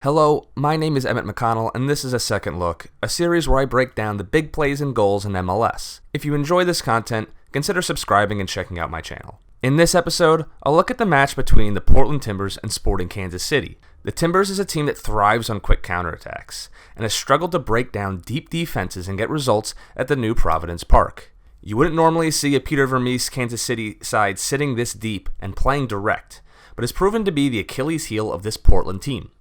Hello, my name is Emmett McConnell, and this is A Second Look, a series where I break down the big plays and goals in MLS. If you enjoy this content, consider subscribing and checking out my channel. In this episode, I'll look at the match between the Portland Timbers and Sporting Kansas City. The Timbers is a team that thrives on quick counterattacks, and has struggled to break down deep defenses and get results at the new Providence Park. You wouldn't normally see a Peter Vermes Kansas City side sitting this deep and playing direct, but has proven to be the Achilles heel of this Portland team.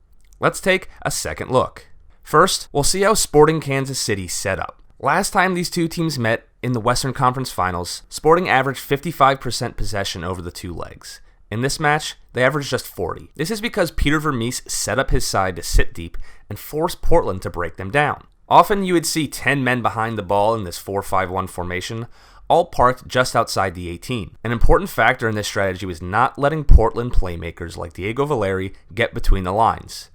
Let's take a second look. First, we'll see how Sporting Kansas City set up. Last time these two teams met in the Western Conference Finals, Sporting averaged 55% possession over the two legs. In this match, they averaged just 40%. This is because Peter Vermes set up his side to sit deep and force Portland to break them down. Often you would see 10 men behind the ball in this 4-5-1 formation, all parked just outside the 18. An important factor in this strategy was not letting Portland playmakers like Diego Valeri get between the lines,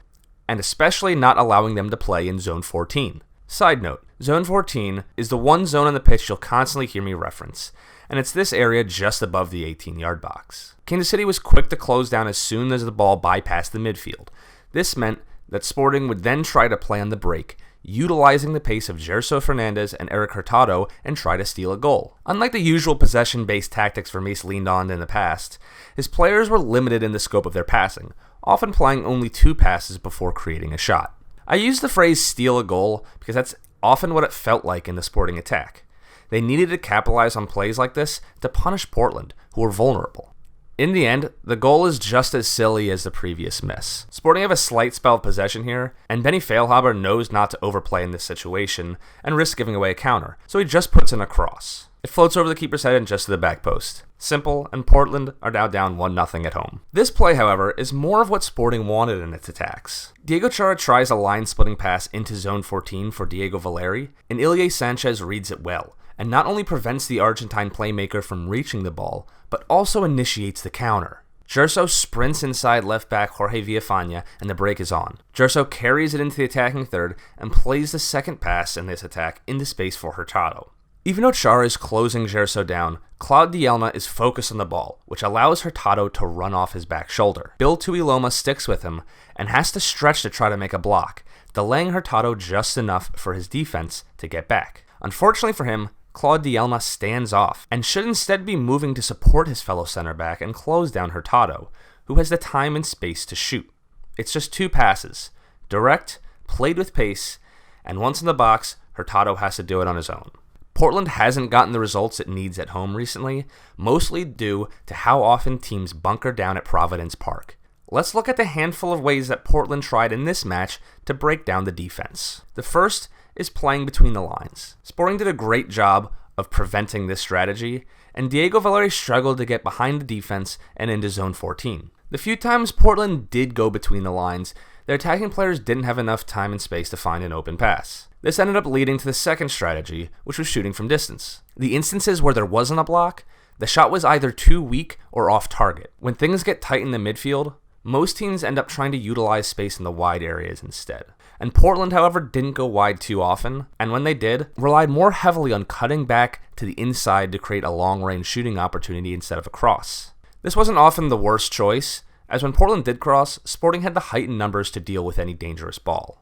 and especially not allowing them to play in Zone 14. Side note, Zone 14 is the one zone on the pitch you'll constantly hear me reference, and it's this area just above the 18-yard box. Kansas City was quick to close down as soon as the ball bypassed the midfield. This meant that Sporting would then try to play on the break, utilizing the pace of Brian Fernandez and Eric Hurtado and try to steal a goal. Unlike the usual possession-based tactics Vermes leaned on in the past, his players were limited in the scope of their passing, often playing only 2 passes before creating a shot. I use the phrase steal a goal because that's often what it felt like in the Sporting attack. They needed to capitalize on plays like this to punish Portland, who were vulnerable. In the end, the goal is just as silly as the previous miss. Sporting have a slight spell of possession here, and Benny Feilhaber knows not to overplay in this situation and risk giving away a counter, so he just puts in a cross. It floats over the keeper's head and just to the back post. Simple, and Portland are now down 1-0 at home. This play, however, is more of what Sporting wanted in its attacks. Diego Chara tries a line-splitting pass into Zone 14 for Diego Valeri, and Ilie Sanchez reads it well, and not only prevents the Argentine playmaker from reaching the ball, but also initiates the counter. Gerso sprints inside left back Jorge Villafaña, and the break is on. Gerso carries it into the attacking third and plays the second pass in this attack into space for Hurtado. Even though Chara is closing Gerso down, Claude Dielna is focused on the ball, which allows Hurtado to run off his back shoulder. Bill Tuiloma sticks with him and has to stretch to try to make a block, delaying Hurtado just enough for his defense to get back. Unfortunately for him, Claude Dielna stands off and should instead be moving to support his fellow center back and close down Hurtado, who has the time and space to shoot. It's just 2 passes, direct, played with pace, and once in the box, Hurtado has to do it on his own. Portland hasn't gotten the results it needs at home recently, mostly due to how often teams bunker down at Providence Park. Let's look at the handful of ways that Portland tried in this match to break down the defense. The first is playing between the lines. Sporting did a great job of preventing this strategy, and Diego Valeri struggled to get behind the defense and into Zone 14. The few times Portland did go between the lines, their attacking players didn't have enough time and space to find an open pass. This ended up leading to the second strategy, which was shooting from distance. The instances where there wasn't a block, the shot was either too weak or off target. When things get tight in the midfield, most teams end up trying to utilize space in the wide areas instead. And Portland, however, didn't go wide too often, and when they did, relied more heavily on cutting back to the inside to create a long-range shooting opportunity instead of a cross. This wasn't often the worst choice, as when Portland did cross, Sporting had the heightened numbers to deal with any dangerous ball.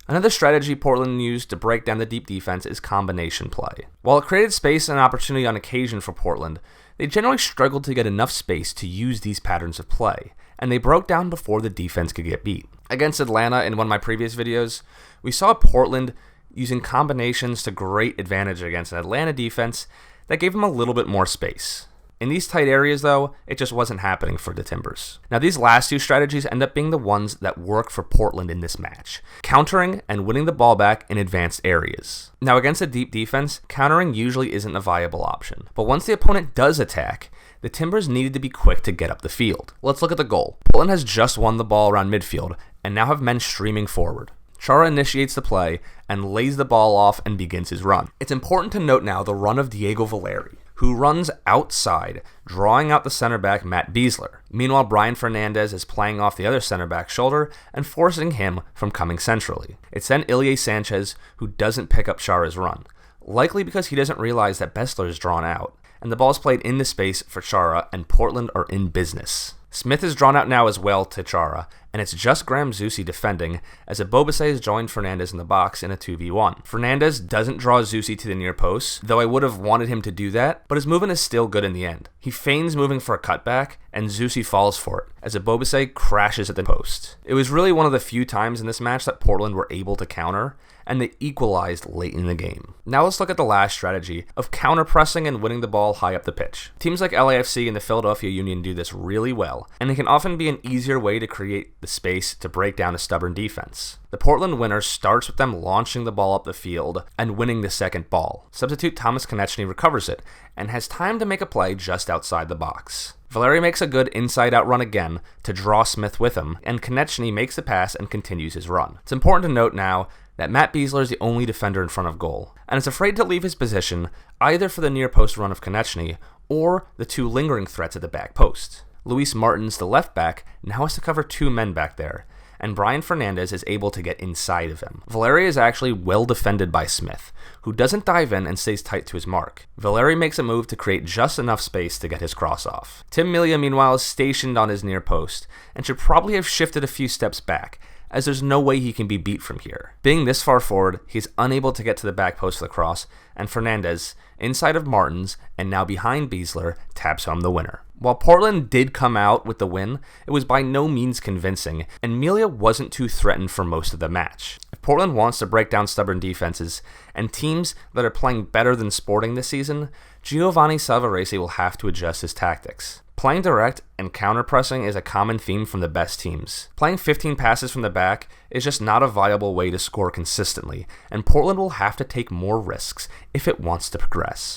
Another strategy Portland used to break down the deep defense is combination play. While it created space and opportunity on occasion for Portland, they generally struggled to get enough space to use these patterns of play, and they broke down before the defense could get beat. Against Atlanta in one of my previous videos, we saw Portland using combinations to great advantage against an Atlanta defense that gave them a little bit more space. In these tight areas, though, it just wasn't happening for the Timbers. Now, these last 2 strategies end up being the ones that work for Portland in this match, countering and winning the ball back in advanced areas. Now, against a deep defense, countering usually isn't a viable option, but once the opponent does attack, the Timbers needed to be quick to get up the field. Let's look at the goal. Portland has just won the ball around midfield and now have men streaming forward. Chara initiates the play and lays the ball off and begins his run. It's important to note now the run of Diego Valeri, who runs outside, drawing out the center back Matt Besler. Meanwhile, Brian Fernandez is playing off the other center back's shoulder and forcing him from coming centrally. It's then Ilie Sanchez who doesn't pick up Chara's run, likely because he doesn't realize that Besler is drawn out, and the ball is played into space for Chara, and Portland are in business. Smith is drawn out now as well to Chara, and it's just Graham Zusi defending as Ebobisse has joined Fernandez in the box in a 2v1. Fernandez doesn't draw Zusi to the near post, though I would have wanted him to do that, but his movement is still good in the end. He feigns moving for a cutback, and Zusi falls for it, as Ebobisse crashes at the post. It was really one of the few times in this match that Portland were able to counter, and they equalized late in the game. Now let's look at the last strategy of counter-pressing and winning the ball high up the pitch. Teams like LAFC and the Philadelphia Union do this really well, and it can often be an easier way to create the space to break down a stubborn defense. The Portland winner starts with them launching the ball up the field and winning the second ball. Substitute Thomas Konechny recovers it, and has time to make a play just outside the box. Valeri makes a good inside-out run again to draw Smith with him, and Konechny makes the pass and continues his run. It's important to note now that Matt Besler is the only defender in front of goal, and is afraid to leave his position either for the near post run of Konechny or the two lingering threats at the back post. Luis Martins, the left back, now has to cover two men back there, and Brian Fernandez is able to get inside of him. Valeri is actually well defended by Smith, who doesn't dive in and stays tight to his mark. Valeri makes a move to create just enough space to get his cross off. Tim Melia, meanwhile, is stationed on his near post, and should probably have shifted a few steps back, as there's no way he can be beat from here. Being this far forward, he's unable to get to the back post for the cross, and Fernandez, inside of Martins, and now behind Besler, taps home the winner. While Portland did come out with the win, it was by no means convincing, and Melia wasn't too threatened for most of the match. If Portland wants to break down stubborn defenses and teams that are playing better than Sporting this season, Giovanni Savarese will have to adjust his tactics. Playing direct and counter-pressing is a common theme from the best teams. Playing 15 passes from the back is just not a viable way to score consistently, and Portland will have to take more risks if it wants to progress.